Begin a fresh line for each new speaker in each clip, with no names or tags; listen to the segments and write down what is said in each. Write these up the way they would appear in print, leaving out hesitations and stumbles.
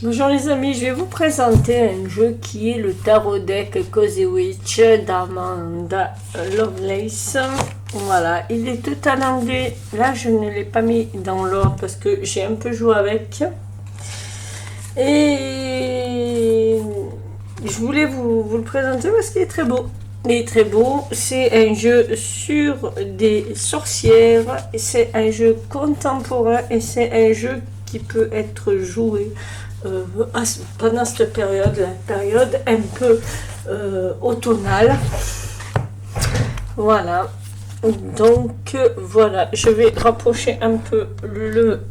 Bonjour les amis, je vais vous présenter un jeu qui est le Tarot Deck Cozy Witch d'Amanda Lovelace. Voilà, il est tout en anglais. Là, je ne l'ai pas mis dans l'ordre parce que j'ai un peu joué avec. Et je voulais vous le présenter parce qu'il est très beau. Il est très beau. C'est un jeu sur des sorcières. C'est un jeu contemporain et c'est un jeu qui peut être joué pendant cette période, la période un peu automnale. Voilà. Donc voilà, je vais rapprocher un peu le...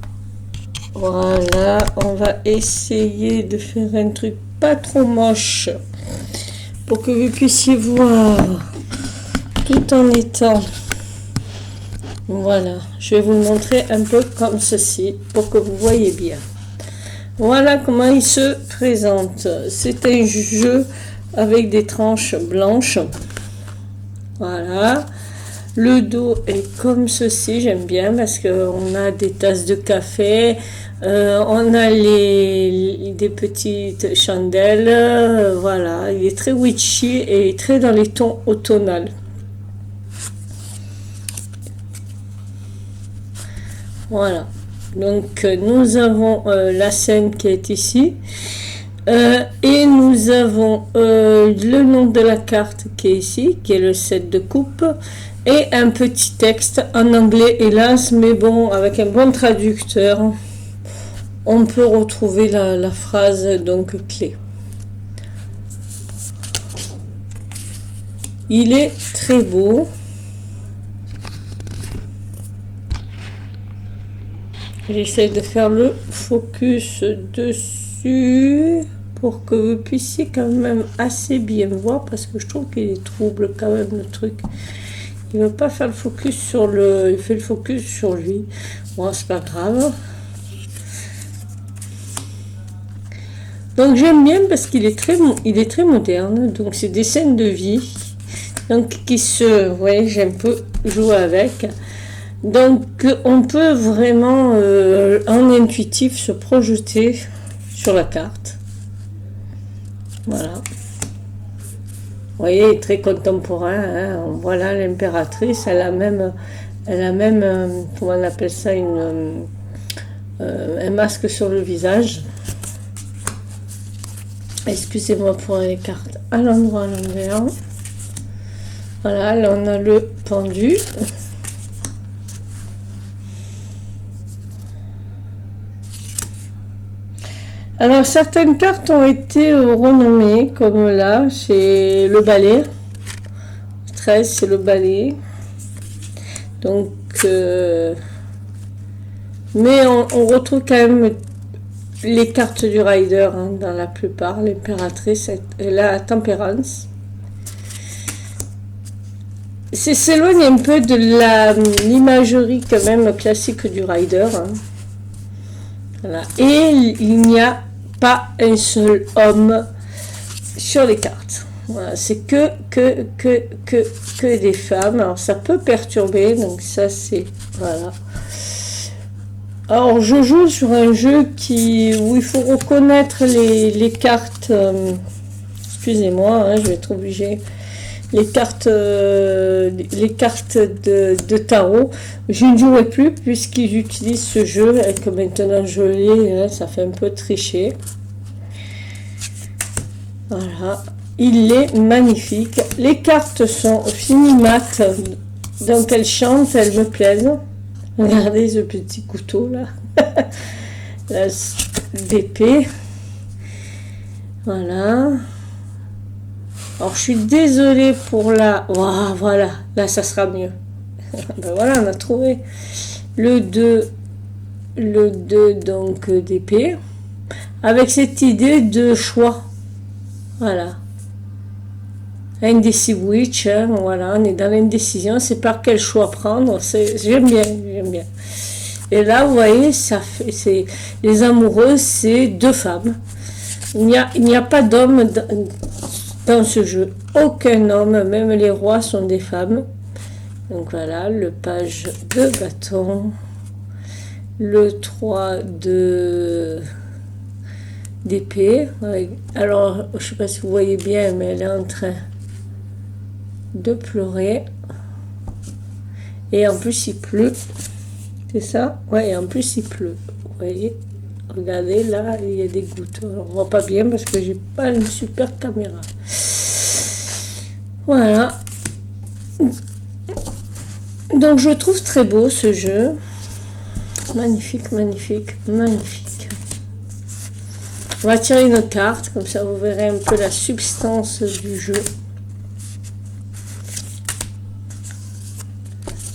Voilà, on va essayer de faire un truc pas trop moche pour que vous puissiez voir tout en étant... Voilà, je vais vous montrer un peu comme ceci pour que vous voyez bien. Voilà comment il se présente. C'est un jeu avec des tranches blanches. Voilà. Le dos est comme ceci, j'aime bien parce qu'on a des tasses de café, on a des petites chandelles, voilà. Il est très witchy et très dans les tons automnales. Voilà. Donc nous avons la scène qui est ici et nous avons le nom de la carte qui est ici, qui est le 7 de coupe, et un petit texte en anglais hélas, mais bon, avec un bon traducteur on peut retrouver la phrase donc clé. Il est très beau. J'essaie de faire le focus dessus pour que vous puissiez quand même assez bien voir parce que je trouve qu'il est trouble quand même le truc. Il ne veut pas faire le focus sur le... Il fait le focus sur lui. Bon, c'est pas grave. Donc j'aime bien parce qu'il est très moderne. Donc c'est des scènes de vie. Donc qui se... Ouais, j'ai un peu joué avec. Donc on peut vraiment en intuitif se projeter sur la carte. Voilà. Vous voyez, il est très contemporain. Hein. Voilà l'impératrice, elle a même comment on appelle ça, un masque sur le visage. Excusez-moi pour les cartes à l'endroit à l'envers. Voilà, là on a le pendu. Alors, certaines cartes ont été renommées, comme là, c'est le balai. 13, c'est le balai. Donc, mais on retrouve quand même les cartes du rider hein, dans la plupart. L'impératrice et la tempérance. C'est s'éloigne un peu de l'imagerie quand même classique du rider. Hein. Voilà. Et il n'y a pas un seul homme sur les cartes. Voilà. C'est que des femmes. Alors ça peut perturber, donc ça c'est... Voilà. Alors je joue sur un jeu où il faut reconnaître les cartes... excusez-moi, hein, je vais être obligée... Les cartes de tarot, je ne jouerai plus puisqu'ils utilisent ce jeu et que maintenant je l'ai, hein, ça fait un peu tricher. Voilà, il est magnifique. Les cartes sont fini mat, donc elles chantent, elles me plaisent. Regardez ce petit couteau là, d'épée. Voilà. Alors, je suis désolée pour la... Wow, voilà, là, ça sera mieux. Ben voilà, on a trouvé le 2 donc d'épée, avec cette idée de choix. Voilà. Indecisive witch, hein, voilà, on est dans l'indécision, c'est par quel choix prendre. J'aime bien, j'aime bien. Et là, vous voyez, les amoureux, c'est deux femmes. Il n'y a pas d'homme dans ce jeu, aucun homme, même les rois sont des femmes. Donc voilà, le page de bâton, le 3 de d'épée. Alors, je sais pas si vous voyez bien, mais elle est en train de pleurer. Et en plus, il pleut. C'est ça? Ouais, et en plus, il pleut. Vous voyez? Regardez, là, il y a des gouttes. Alors, on voit pas bien parce que j'ai pas une super caméra. Voilà. Donc, je trouve très beau ce jeu. Magnifique, magnifique, magnifique. On va tirer une carte, comme ça vous verrez un peu la substance du jeu.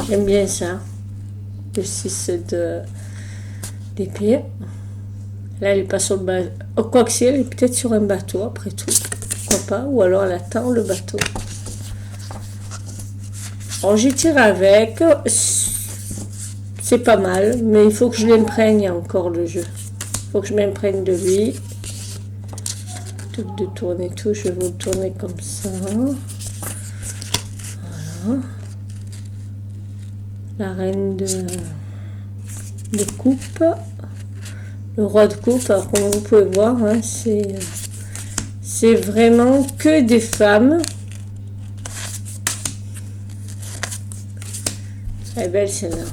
J'aime bien ça. Le 6 d'épée. Là, elle n'est pas sur le bateau. Oh, quoi que si, elle est peut-être sur un bateau, après tout. Pourquoi pas? Ou alors elle attend le bateau. Alors, j'y tire avec. C'est pas mal, mais il faut que je l'imprègne encore le jeu. Il faut que je m'imprègne de lui. Plutôt que de tourner tout, je vais vous le tourner comme ça. Voilà. La reine de coupe. Le roi de coupe, alors comme vous pouvez voir, hein, c'est vraiment que des femmes. Elle est belle celle-là.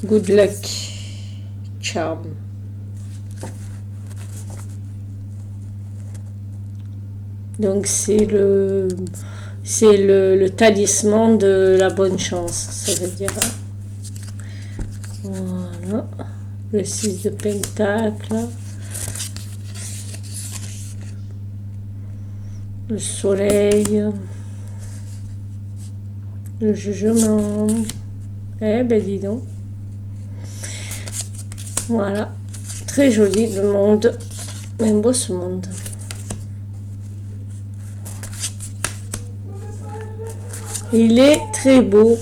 Good luck, charm. Donc c'est le talisman de la bonne chance, ça veut dire. Voilà. Le 6 de pentacle. Le soleil. Le jugement. Eh ben dis donc. Voilà. Très joli le monde. Un beau ce monde. Il est très beau.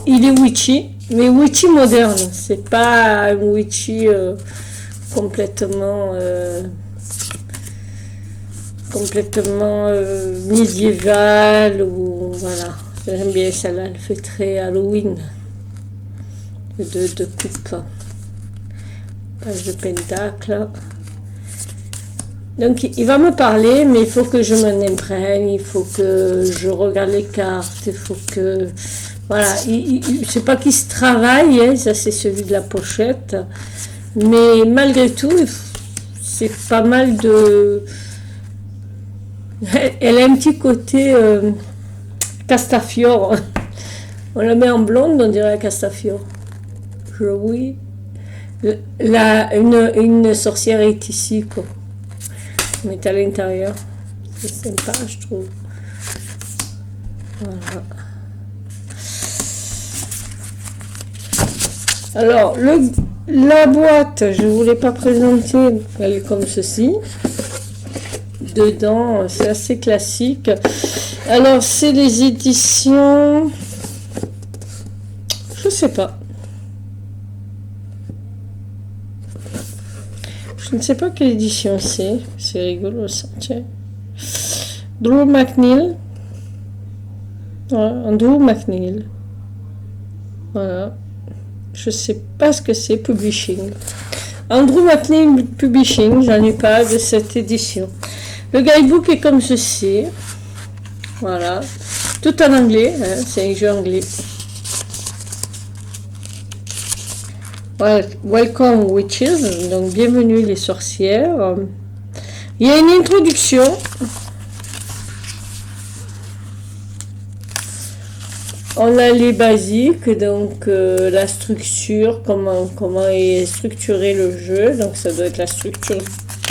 Il est witchy, mais witchy moderne. C'est pas un witchy complètement médiéval ou voilà. J'aime bien celle-là. Elle fait très Halloween. De coupe. Page de pentacle. Donc il va me parler, mais il faut que je m'en imprègne, il faut que je regarde les cartes, il faut que... Voilà, c'est pas qu'il se travaille, hein, ça c'est celui de la pochette, mais malgré tout, c'est pas mal de... Elle a un petit côté Castafiore. On la met en blonde, on dirait Castafiore. Oui. Une sorcière est ici, quoi. On est à l'intérieur. C'est sympa, je trouve. Voilà. Alors, la boîte, je ne vous l'ai pas présentée. Elle est comme ceci. Dedans, c'est assez classique. Alors, c'est les éditions... Je sais pas. Je ne sais pas quelle édition c'est. C'est rigolo ça, tiens. Drew McNeil. Voilà, Andrew McNeil. Voilà. Je ne sais pas ce que c'est, Publishing. Andrew McNeil Publishing, j'en ai pas de cette édition. Le guidebook est comme ceci. Voilà. Tout en anglais, hein, c'est un jeu anglais. Welcome Witches, donc bienvenue les sorcières. Il y a une introduction. On a les basiques, donc la structure, comment est structuré le jeu, donc ça doit être la structure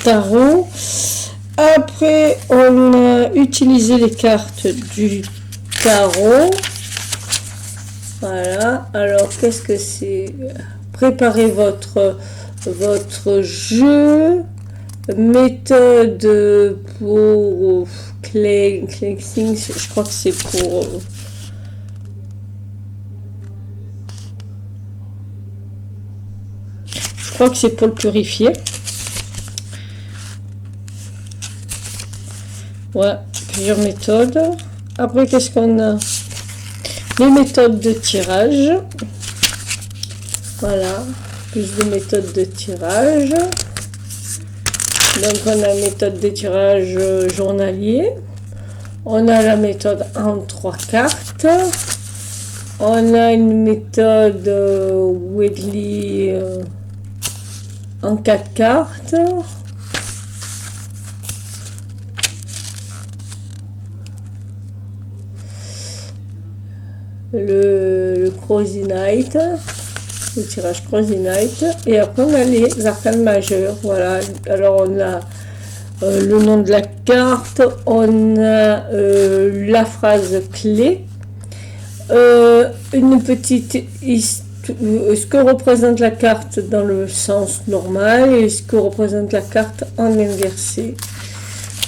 tarot. Après, on a utilisé les cartes du tarot. Voilà, alors qu'est-ce que c'est? Préparez votre jeu, méthode pour cleansing, je crois que c'est pour... Je crois que c'est pour le purifier. Ouais, plusieurs méthodes. Après, qu'est-ce qu'on a? Les méthodes de tirage. Voilà. plus de méthodes de tirage. Donc on a la méthode de tirage journalier. On a la méthode en 3 cartes. On a une méthode Weekly en 4 cartes. Le Crazy Night, le tirage Crazy Night, et après on a les arcanes majeurs. Voilà, alors on a le nom de la carte, on a la phrase clé, une petite ce que représente la carte dans le sens normal et ce que représente la carte en inversé.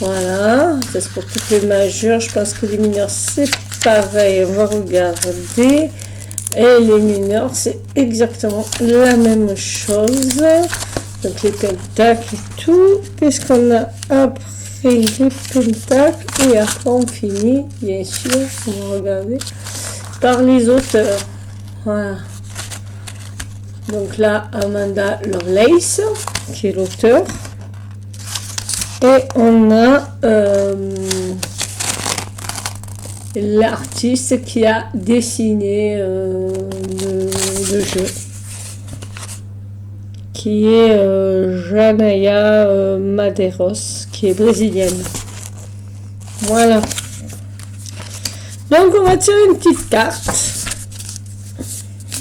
Voilà, ça c'est pour toutes les majeures. Je pense que les mineurs c'est pareil, on va regarder. Et les mineurs, c'est exactement la même chose. Donc les pentacles et tout. Qu'est-ce qu'on a après les pentacles? Et après on finit, bien sûr, on va regarder, par les auteurs. Voilà. Donc là, Amanda Lovelace, qui est l'auteur. Et on a l'artiste qui a dessiné le jeu, qui est Janaia Madeiros, qui est brésilienne. Voilà. Donc on va tirer une petite carte.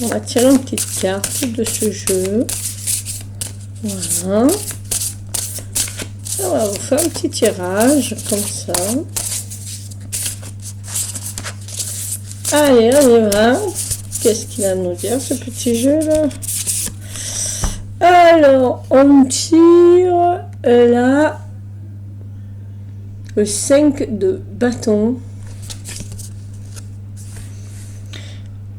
On va tirer une petite carte de ce jeu. Voilà. On va vous faire un petit tirage comme ça. Allez, on y va. Qu'est-ce qu'il a à nous dire, ce petit jeu-là? Alors, on tire là le 5 de bâton.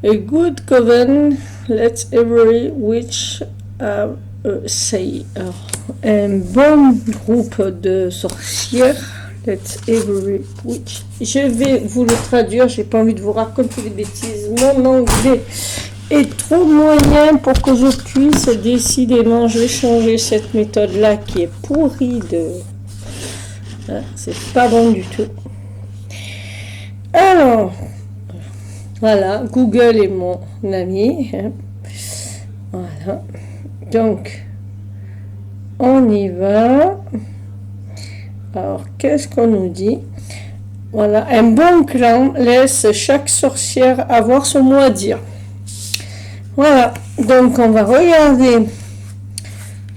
A good coven, let every witch have a say. Alors, un bon groupe de sorcières. Let every witch. Je vais vous le traduire, j'ai pas envie de vous raconter des bêtises. Mon anglais est trop moyen pour que je puisse, décidément, je vais changer cette méthode-là qui est pourrie de... Hein, c'est pas bon du tout. Alors, voilà, Google est mon ami. Hein. Voilà. Donc, on y va. Alors, qu'est-ce qu'on nous dit? Voilà, un bon clan laisse chaque sorcière avoir son mot à dire. Voilà, donc on va regarder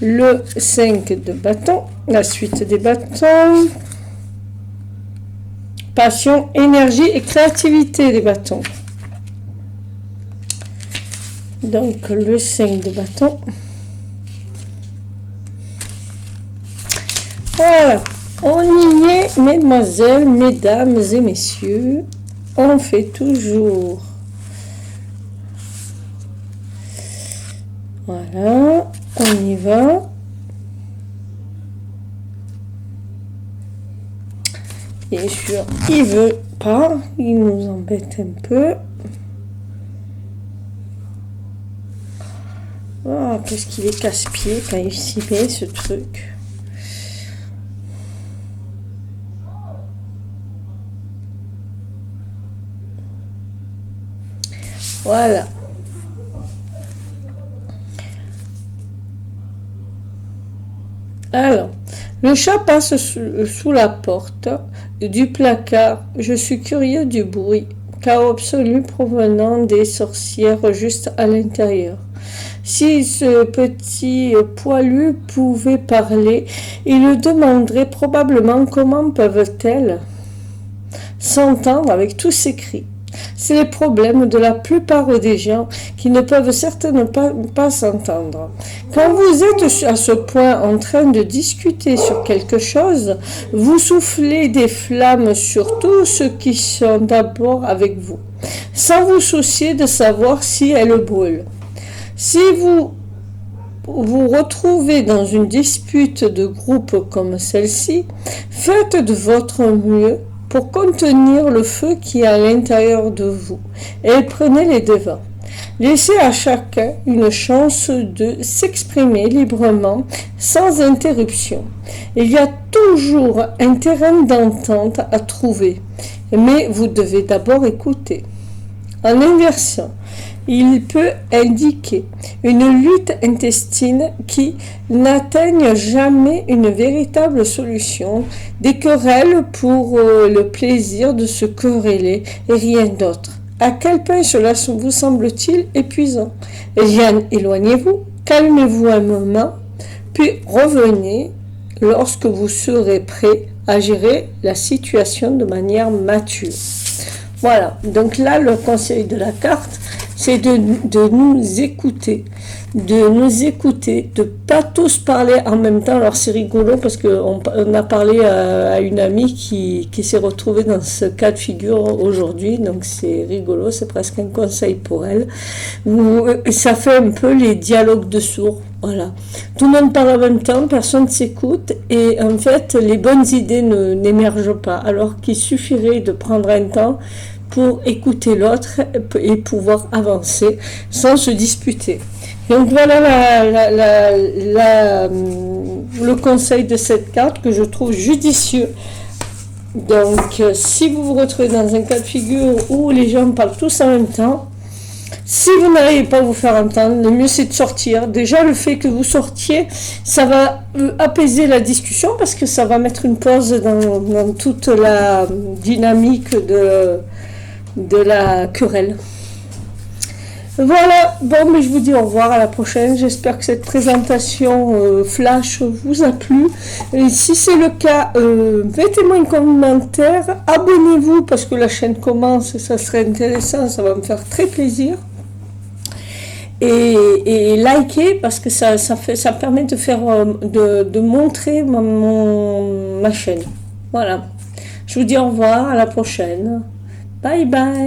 le 5 de bâton, la suite des bâtons. Passion, énergie et créativité des bâtons. Donc, le 5 de bâton. Voilà. On y est, mesdemoiselles, mesdames et messieurs. On fait toujours. Voilà, on y va. Bien sûr, il veut pas, il nous embête un peu. Oh, qu'est-ce qu'il est casse-pied quand il s'y met, ce truc. Voilà. Alors, le chat passe sous la porte du placard. Je suis curieux du bruit, chaos absolu provenant des sorcières juste à l'intérieur. Si ce petit poilu pouvait parler, il le demanderait probablement comment peuvent-elles s'entendre avec tous ces cris. C'est le problème de la plupart des gens qui ne peuvent certainement pas s'entendre. Quand vous êtes à ce point en train de discuter sur quelque chose, vous soufflez des flammes sur tous ceux qui sont d'abord avec vous, sans vous soucier de savoir si elles brûlent. Si vous vous retrouvez dans une dispute de groupe comme celle-ci, faites de votre mieux pour contenir le feu qui est à l'intérieur de vous et prenez les devants. Laissez à chacun une chance de s'exprimer librement, sans interruption. Il y a toujours un terrain d'entente à trouver, mais vous devez d'abord écouter. En inversant, il peut indiquer une lutte intestine qui n'atteigne jamais une véritable solution, des querelles pour le plaisir de se quereller et rien d'autre. À quel point cela vous semble-t-il épuisant? Éloignez-vous, calmez-vous un moment, puis revenez lorsque vous serez prêt à gérer la situation de manière mature. Voilà, donc là, le conseil de la carte, c'est de nous écouter, de pas tous parler en même temps. Alors c'est rigolo parce qu'on a parlé à une amie qui s'est retrouvée dans ce cas de figure aujourd'hui, donc c'est rigolo, c'est presque un conseil pour elle. Ça fait un peu les dialogues de sourds. Voilà. Tout le monde parle en même temps, personne ne s'écoute et en fait les bonnes idées n'émergent pas, alors qu'il suffirait de prendre un temps pour écouter l'autre et pouvoir avancer sans se disputer. Donc voilà le conseil de cette carte que je trouve judicieux. Donc si vous vous retrouvez dans un cas de figure où les gens parlent tous en même temps, si vous n'arrivez pas à vous faire entendre, le mieux c'est de sortir. Déjà le fait que vous sortiez, ça va apaiser la discussion parce que ça va mettre une pause dans toute la dynamique de la querelle. Voilà, bon, mais je vous dis au revoir, à la prochaine. J'espère que cette présentation flash vous a plu. Et si c'est le cas, mettez-moi un commentaire, abonnez-vous parce que la chaîne commence et ça serait intéressant, ça va me faire très plaisir. Et likez parce que ça permet de faire de montrer ma chaîne. Voilà. Je vous dis au revoir, à la prochaine. Bye bye.